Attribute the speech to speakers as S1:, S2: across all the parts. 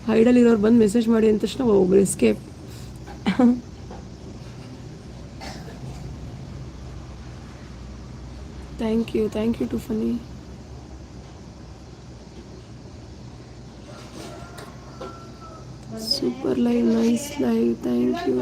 S1: ಹೈಡಲ್ಲಿ ಇರೋರು ಬಂದು ಮೆಸೇಜ್ ಮಾಡಿ ಅಂದ ತಕ್ಷಣ ಒಬ್ರು escape. Thank you to funny. Super live, nice live, thank you.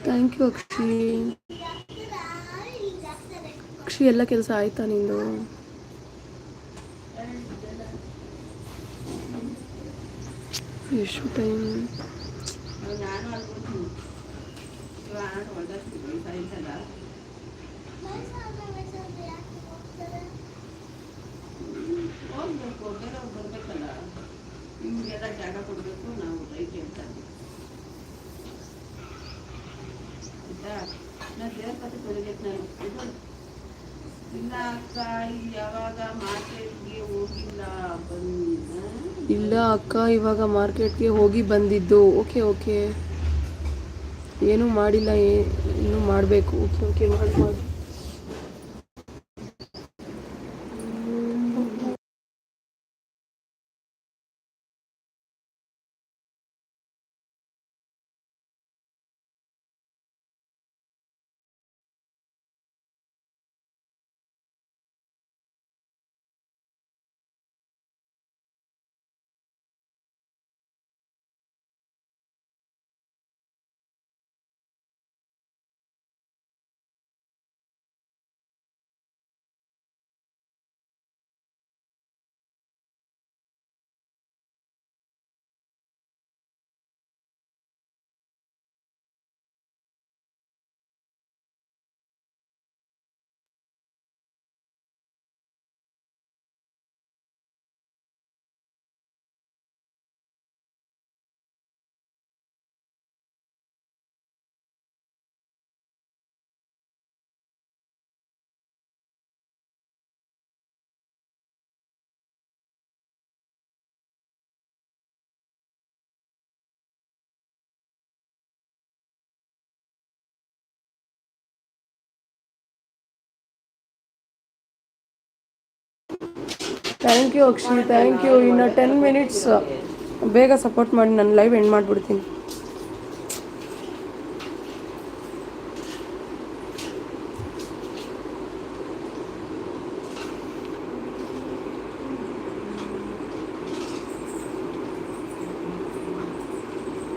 S1: Thank you Akshi. Akshi ಎಲ್ಲ ಕೆಲಸ ಆಯ್ತಾ ನಿಂದು? ಎಷ್ಟು ಟೈಮ್?
S2: ನಿಮಗೆಲ್ಲ ಜಾಗ ಕೊಡಬೇಕು, ನಾವು ರೈಟ್ ಅಂತ ಆಯ್ತಾ. ನಾನು ದೇವ್ರ ಕತೆ ತೊಳಿಬೇಕು. ನಾನು ಇಲ್ಲ ಅಕ್ಕ, ಯಾವಾಗ ಮಾರ್ಕೆಟ್ಗೆ ಹೋಗಿಲ್ಲ,
S1: ಇಲ್ಲ ಅಕ್ಕ ಇವಾಗ ಮಾರ್ಕೆಟ್ಗೆ ಹೋಗಿ ಬಂದಿದ್ದು. ಓಕೆ ಓಕೆ, ಏನೂ ಮಾಡಿಲ್ಲ, ಇನ್ನೂ ಮಾಡಬೇಕು. ಓಕೆ ಓಕೆ, ಮಾಡಿ. Thank you Akshi, thank you. ಇನ್ನು 10 ಮಿನಿಟ್ಸ್ ಬೇಗ ಸಪೋರ್ಟ್ ಮಾಡಿ, ನಾನು ಲೈವ್ ಎಂಡ್ ಮಾಡಿಬಿಡ್ತೀನಿ.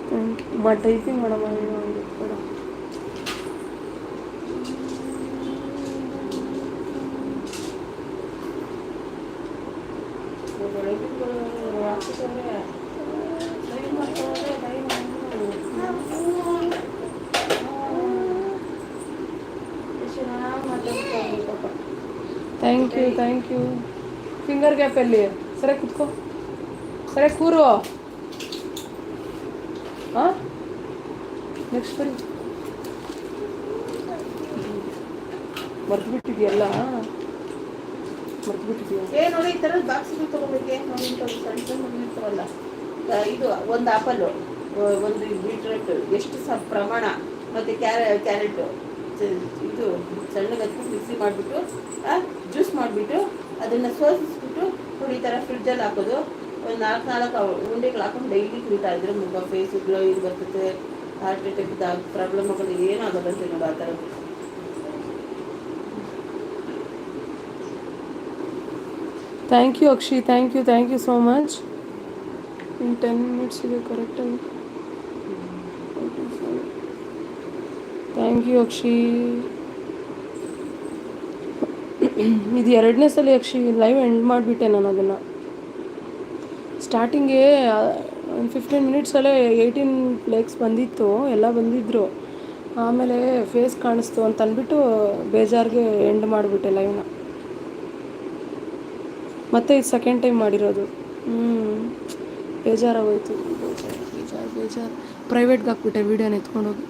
S1: Thank you. ಟೈಪಿಂಗ್ ಮಾಡಮ್ಮ, ಬೇಡ. Thank you. ಫಿಂಗರ್ ಗ್ಯಾಪ್ ಎಲ್ಲಿ? ಸರಿ ಕುತ್ಕೋ, ಸರಿ ಕೂರು. ಹಾಂ, ನೆಕ್ಸ್ಟ್ ಬರಿ. ಮರ್ತ್ಬಿಟ್ಟಿದ್ಯಲ್ಲ,
S2: ಏ ನೋಡಿ, ಈ ಥರದ ಬಾಕ್ಸ್ಗಳು ತೊಗೋಬೇಕೆ ನೋಡಿ. ಸಣ್ಣ ಸಣ್ಣ ಇರ್ತಾವಲ್ಲ, ಇದು ಒಂದು ಆಪಲ್ಲು, ಒಂದು ಬೀಟ್ರೂಟ್, ಎಷ್ಟು ಪ್ರಮಾಣ, ಮತ್ತು ಕ್ಯಾರೆಟು ಇದು ಸಣ್ಣಗೆ ಹಚ್ಬಿಟ್ಟು ಮಿಕ್ಸಿ ಮಾಡಿಬಿಟ್ಟು ಜ್ಯೂಸ್ ಮಾಡಿಬಿಟ್ಟು ಅದನ್ನು ಸೋಸಿಸ್ಬಿಟ್ಟು ಪುಡಿ ಥರ ಫ್ರಿಡ್ಜಲ್ಲಿ ಹಾಕೋದು. ಒಂದು 4 ಉಂಡೆಗಳು ಹಾಕೊಂಡು ಡೈಲಿ ಕುಡಿತಾ ಇದ್ರೆ ಮುಖ ಫೇಸು ಗ್ಲೋ ಇದು ಬರ್ತದೆ. ಹಾರ್ಟ್ ಅಟ್ಯಾಕ್ ಪ್ರಾಬ್ಲಮ್ಗಳು ಏನಾಗೋದಂತೆ ನೋಡಿ ಆ ಥರ.
S1: Thank you Akshi, thank you so much. ಇನ್ನು 10 ಮಿನಿಟ್ಸ್ ಇದೆ ಕರೆಕ್ಟಾಗಿ. ಥ್ಯಾಂಕ್ ಯು ಅಕ್ಷಿ. ಇದು 2ನೇ ಸಲ ಅಕ್ಷಿ ಲೈವ್ ಎಂಡ್ ಮಾಡಿಬಿಟ್ಟೆ ನಾನು. ಅದನ್ನು ಸ್ಟಾರ್ಟಿಂಗೇ ಒಂದು 15 ಮಿನಿಟ್ಸಲ್ಲೇ 18 ಲೈಕ್ಸ್ ಬಂದಿತ್ತು, ಎಲ್ಲ ಬಂದಿದ್ದರು. ಆಮೇಲೆ ಫೇಸ್ ಕಾಣಿಸ್ತು ಅಂತ ಅಂದ್ಬಿಟ್ಟು ಬೇಜಾರಿಗೆ ಎಂಡ್ ಮಾಡಿಬಿಟ್ಟೆ ಲೈವ್ನ. ಮತ್ತೆ ಇದು ಸೆಕೆಂಡ್ ಟೈಮ್ ಮಾಡಿರೋದು. ಬೇಜಾರಾಗೋಯ್ತು, ಬೇಜಾರು. ಪ್ರೈವೇಟ್ಗೆ ಹಾಕ್ಬಿಟ್ಟೆ ವೀಡಿಯೋನ ಎತ್ಕೊಂಡೋಗಿ.